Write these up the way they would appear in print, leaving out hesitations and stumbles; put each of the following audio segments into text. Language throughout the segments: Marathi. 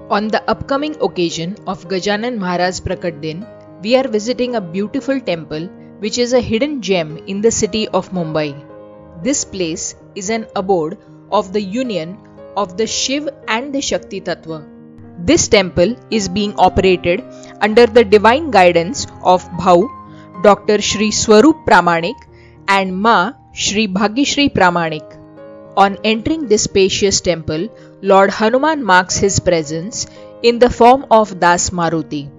On the upcoming occasion of Gajanan Maharaj Prakat Din, we are visiting a beautiful temple which is a hidden gem in the city of Mumbai. This place is an abode of the union of the Shiv and the Shakti Tattva. This temple is being operated under the divine guidance of Bhau, Dr. Shri Swarup Pramanik and Ma Shri Bhagyashri Pramanik. On entering this spacious temple, Lord Hanuman marks his presence in the form of Das Maruti.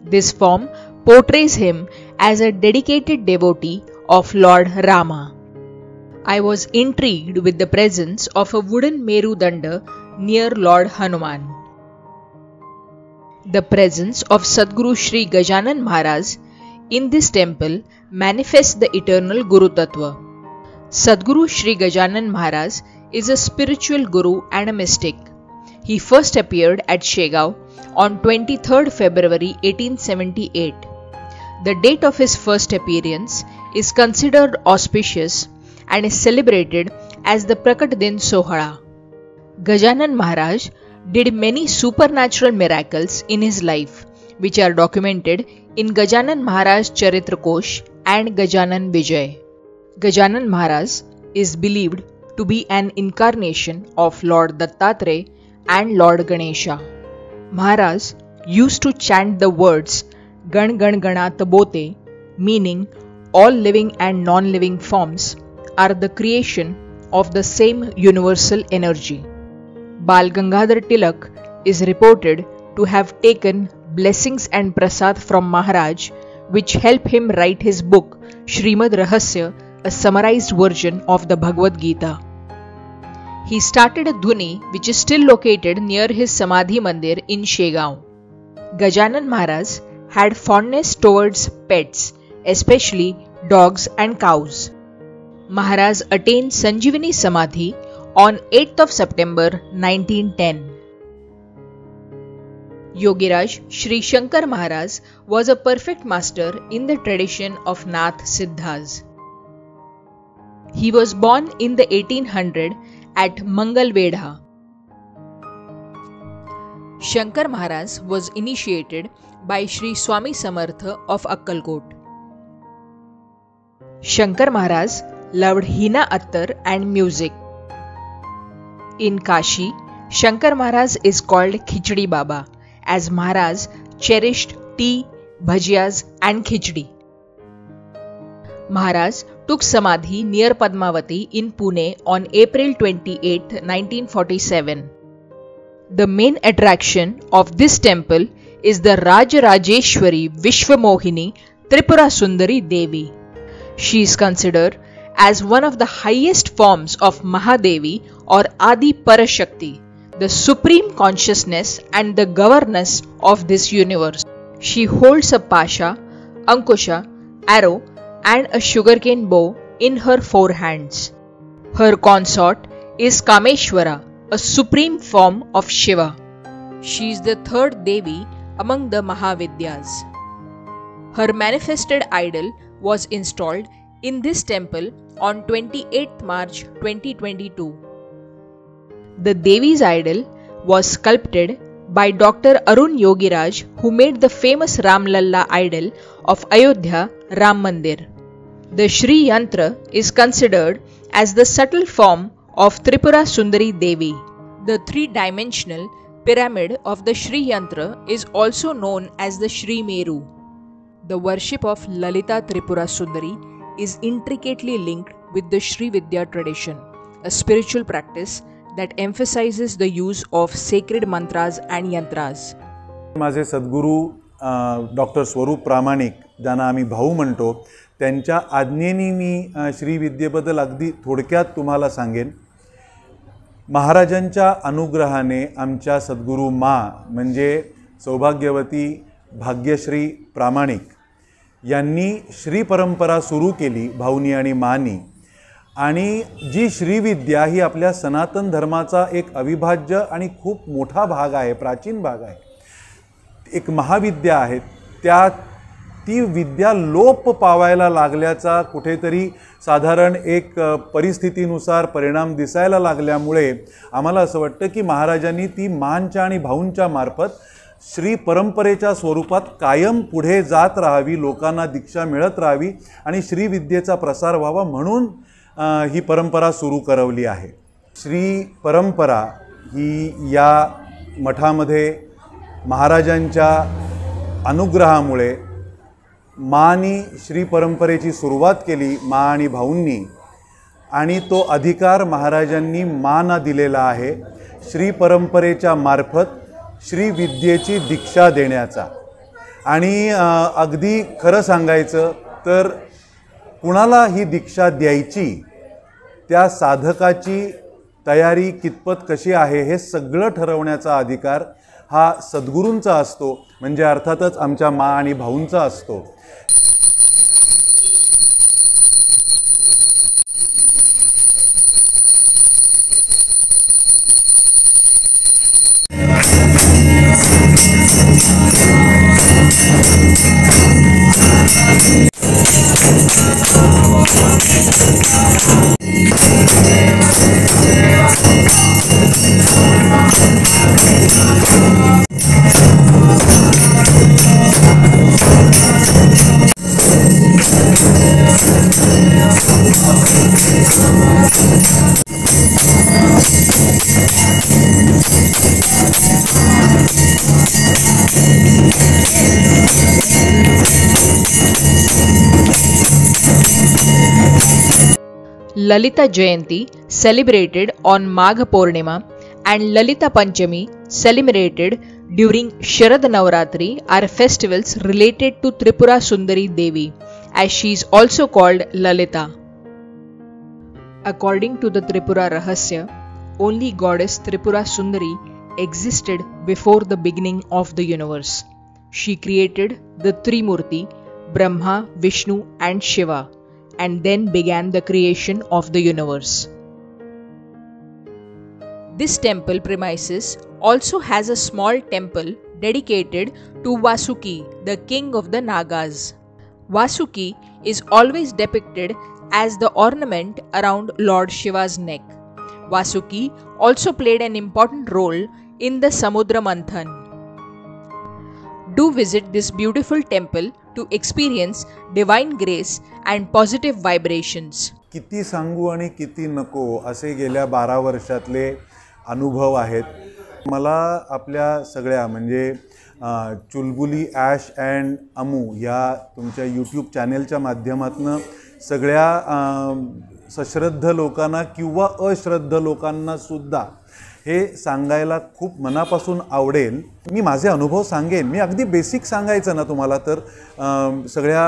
This form portrays him as a dedicated devotee of Lord Rama. I was intrigued with the presence of a wooden Meru Danda near Lord Hanuman. The presence of Sadguru Shri Gajanan Maharaj in this temple manifests the eternal Guru Tattva. Sadguru Shri Gajanan Maharaj is a spiritual guru and a mystic. He first appeared at Shegaon on 23rd February 1878. The date of his first appearance is considered auspicious and is celebrated as the Prakat Din Sohala. Gajanan Maharaj did many supernatural miracles in his life, which are documented in Gajanan Maharaj Charitra Kosh and Gajanan Vijay. Gajanan Maharaj is believed to be an incarnation of Lord Dattatreya and Lord Ganesha. Maharaj used to chant the words Gan Gan Ganat Bote, meaning all living and non-living forms are the creation of the same universal energy. Bal Gangadhar Tilak is reported to have taken blessings and prasad from Maharaj, which helped him write his book Srimad Rahasya, a summarized version of the Bhagavad Gita. He started a dhuni which is still located near his Samadhi Mandir in Shegaon. Gajanan Maharaj had fondness towards pets, especially dogs and cows. Maharaj attained Sanjivani Samadhi on 8th of September 1910. Yogiraj Sri Shankar Maharaj was a perfect master in the tradition of Nath Siddhas. He was born in the 1800 at Mangalvedha. Shankar Maharaj was initiated by Sri Swami Samartha of Akkalkot. Shankar Maharaj loved Hina Attar and music. In Kashi, Shankar Maharaj is called Khichdi Baba, as Maharaj cherished tea, bhajiyas and khichdi. Maharaj took Samadhi near Padmavati in Pune on April 28, 1947. The main attraction of this temple is the Rajarajeshwari Vishwamohini Tripura Sundari Devi. She is considered as one of the highest forms of Mahadevi or Adi Parashakti, the supreme consciousness and the governess of this universe. She holds a pasha, ankusha, arrow and a sugarcane bow in her four hands. Her consort is Kameshwara, a supreme form of Shiva. She is the third Devi among the Mahavidyas. Her manifested idol was installed in this temple on 28th March 2022. The Devi's idol was sculpted by Dr. Arun Yogiraj, who made the famous Ram Lalla idol of Ayodhya Ram Mandir. The Shri Yantra is considered as the subtle form of Tripura Sundari Devi. The three-dimensional pyramid of the Shri Yantra is also known as the Shri Meru. The worship of Lalita Tripura Sundari is intricately linked with the Shri Vidya tradition, a spiritual practice that emphasizes the use of sacred mantras and yantras. माझे सद्गुरू डॉक्टर स्वरूप प्रामाणिक, ज्यांना आम्ही भाऊ म्हणतो, त्यांच्या आज्ञेने मी श्री विद्येबद्दल अगदी थोडक्यात तुम्हाला सांगेन. महाराजांच्या अनुग्रहाने आमच्या सद्गुरू मा म्हणजे सौभाग्यवती भाग्यश्री प्रामाणिक यांनी श्री परंपरा सुरू केली भाऊनी आणि मानी. आणि जी श्रीविद्या ही आपल्या सनातन धर्माचा एक अविभाज्य आणि खूप मोठा भाग आहे, प्राचीन भाग आहे, एक महाविद्या आहे. त्या ती विद्या लोप पावायला लागल्याचा कुठेतरी साधारण एक परिस्थितीनुसार परिणाम दिसायला लागल्यामुळे आम्हाला असं वाटतं की महाराजांनी ती मानच्या आणि भाऊंच्या मार्फत श्री परंपरेच्या स्वरूपात कायम पुढे जात राहावी, लोकांना दीक्षा मिळत राहावी आणि श्री विद्येचा प्रसार व्हावा म्हणून ही परंपरा सुरू करवली आहे। श्री परंपरा ही या मठामध्ये महाराजांच्या अनुग्रहामुळे मानी श्री परंपरेची सुरुवात केली, मा आणि भाऊंनी, आणि तो अधिकार महाराजांनी माना दिलेला आहे श्री परंपरेच्या मार्फत श्री विद्येची दीक्षा देण्याचा। आणि अगदी खरं सांगायचं तर कुणाला ही दीक्षा द्यायची, त्या साधकाची तयारी कितपत कशी आहे हे सगळं ठरवण्याचा अधिकार हा सद्गुरूंचा असतो, म्हणजे अर्थातच आमच्या मा आणि भाऊंचा असतो। Lalita Jayanti celebrated on Magha Purnima and Lalita Panchami celebrated during Sharad Navratri are festivals related to Tripura Sundari Devi, as she is also called Lalita. According to the Tripura Rahasya, only goddess Tripura Sundari existed before the beginning of the universe. She created the Trimurti, Brahma, Vishnu and Shiva, and then began the creation of the universe. This temple premises also has a small temple dedicated to Vasuki, the king of the Nagas. Vasuki is always depicted as the ornament around Lord Shiva's neck. Vasuki also played an important role in the Samudra Manthan. Do visit this beautiful temple to experience divine grace and positive vibrations. किती सांगू आणि किती नको असे गेल्या 12 वर्षातले अनुभव आहेत। मला आपल्या सगळ्या म्हणजे चुलबुली ॲश अँड अमू या तुमच्या यूट्यूब चॅनेलच्या माध्यमातून सगळ्या सश्रद्ध लोकांना किंवा अश्रद्ध लोकांना सुद्धा हे सांगायला खूप मनापासून आवडेल। मी माझे अनुभव सांगेन, मी अगदी बेसिक सांगायचं ना तुम्हाला तर सगळ्या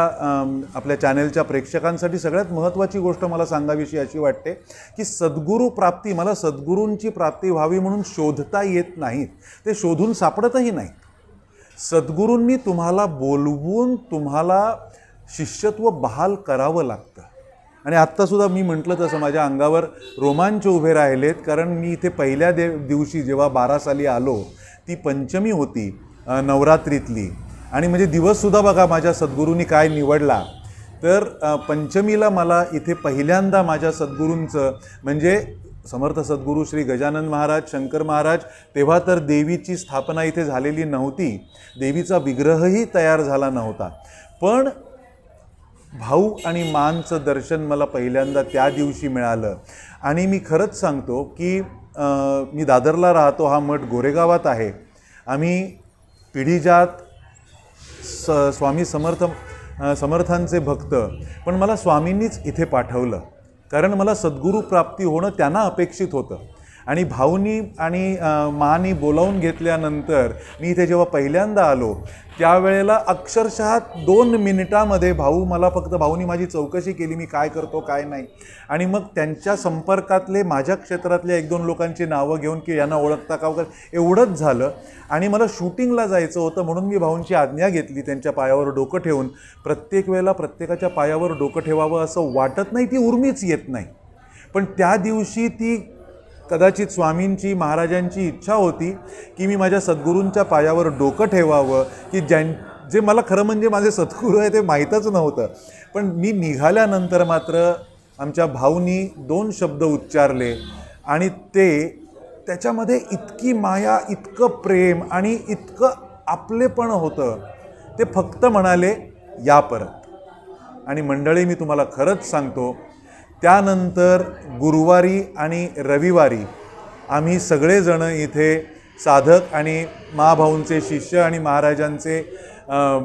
आपल्या चॅनलच्या प्रेक्षकांसाठी सगळ्यात महत्त्वाची गोष्ट मला सांगावीशी अशी वाटते की सद्गुरू प्राप्ती, मला सद्गुरूंची प्राप्ती व्हावी म्हणून शोधता येत नाहीत, ते शोधून सापडतही नाही। सद्गुरूंनी तुम्हाला बोलवून तुम्हाला शिष्यत्व बहाल करावं लागतं। आणि आत्तासुद्धा मी म्हटलं तसं माझ्या अंगावर रोमांच उभे राहिलेत, कारण मी इथे पहिल्या दिवशी जेव्हा 12 साली आलो ती पंचमी होती नवरात्रीतली, आणि म्हणजे दिवससुद्धा बघा माझ्या सद्गुरूंनी काय निवडला। तर पंचमीला मला इथे पहिल्यांदा माझ्या सद्गुरूंचं म्हणजे समर्थ सद्गुरू श्री गजानन महाराज, शंकर महाराज, तेव्हा तर देवीची स्थापना इथे झालेली नव्हती, देवीचा विग्रहही तयार झाला नव्हता, पण भाऊ आणि मांचं दर्शन मला पहिल्यांदा त्या दिवशी मिळालं। आणि मी खरंच सांगतो की मी दादरला राहतो, हा मठ गोरेगावात आहे, आम्ही पिढीजात स्वामी समर्थांचे भक्त, पण मला स्वामींनीच इथे पाठवलं, कारण मला सद्गुरू प्राप्ती होणं त्यांना अपेक्षित होतं। आणि भाऊनी आणि मानी बोलावून घेतल्यानंतर मी इथे जेव्हा पहिल्यांदा आलो त्यावेळेला अक्षरशः 2 मिनिटामध्ये भाऊनी माझी चौकशी केली, मी काय करतो काय नाही, आणि मग त्यांच्या संपर्कातले माझ्या क्षेत्रातल्या 1-2 लोकांची नावं घेऊन की यांना ओळखता का वगैरे एवढंच झालं। आणि मला शूटिंगला जायचं होतं म्हणून मी भाऊंची आज्ञा घेतली, त्यांच्या पायावर डोकं ठेवून। प्रत्येक वेळेला प्रत्येकाच्या पायावर डोकं ठेवावं असं वाटत नाही, ती उर्मीच येत नाही, पण त्या दिवशी ती कदाचित स्वामींची महाराजांची इच्छा होती की मी माझ्या सद्गुरूंच्या पायावर डोकं ठेवावं, की जे मला खरं म्हणजे माझे सद्गुरू आहे ते माहीतच नव्हतं. पण मी निघाल्यानंतर मात्र आमच्या भाऊनी 2 शब्द उच्चारले आणि त्याच्यामध्ये इतकी माया, इतकं प्रेम आणि इतकं आपलेपण होतं. ते फक्त म्हणाले या परत. आणि मंडळी, मी तुम्हाला खरंच सांगतो, त्यानंतर गुरुवारी आणि रविवारी आम्ही सगळेजण इथे साधक आणि महाभाऊंचे शिष्य आणि महाराजांचे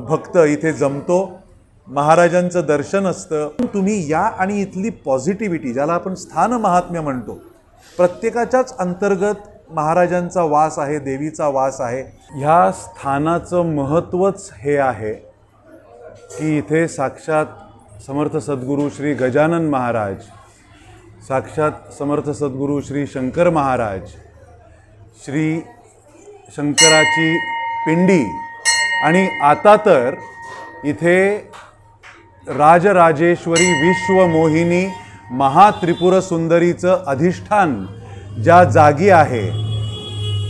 भक्त इथे जमतो. महाराजांचं दर्शन असतं. तुम्ही या आणि इथली पॉझिटिव्हिटी, ज्याला आपण स्थान महात्म्य म्हणतो, प्रत्येकाच्याच अंतर्गत महाराजांचा वास आहे, देवीचा वास आहे. ह्या स्थानाचं महत्त्वच हे आहे की इथे साक्षात समर्थ सद्गुरू श्री गजानन महाराज, साक्षात समर्थ सद्गुरू श्री शंकर महाराज, श्री शंकराची पिंडी आणि आता तर इथे राजराजेश्वरी विश्वमोहिनी महात्रिपुर सुंदरीचं अधिष्ठान ज्या जागी आहे,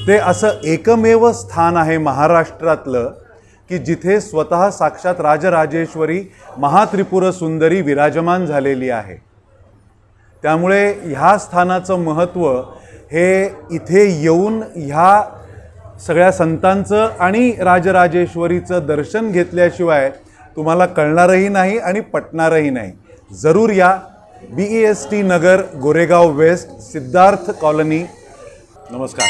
ते असं एकमेव स्थान आहे महाराष्ट्रातलं की जिथे स्वतः साक्षात राजराजेश्वरी महात्रिपुर सुंदरी विराजमान झालेली आहे. त्यामुळे ह्या स्थानाचं महत्त्व हे इथे येऊन ह्या सगळ्या संतांचं आणि राजराजेश्वरीचं दर्शन घेतल्याशिवाय तुम्हाला कळणारही नाही आणि पटणारही नाही. जरूर या. BEST नगर, गोरेगाव वेस्ट, सिद्धार्थ कॉलनी. नमस्कार.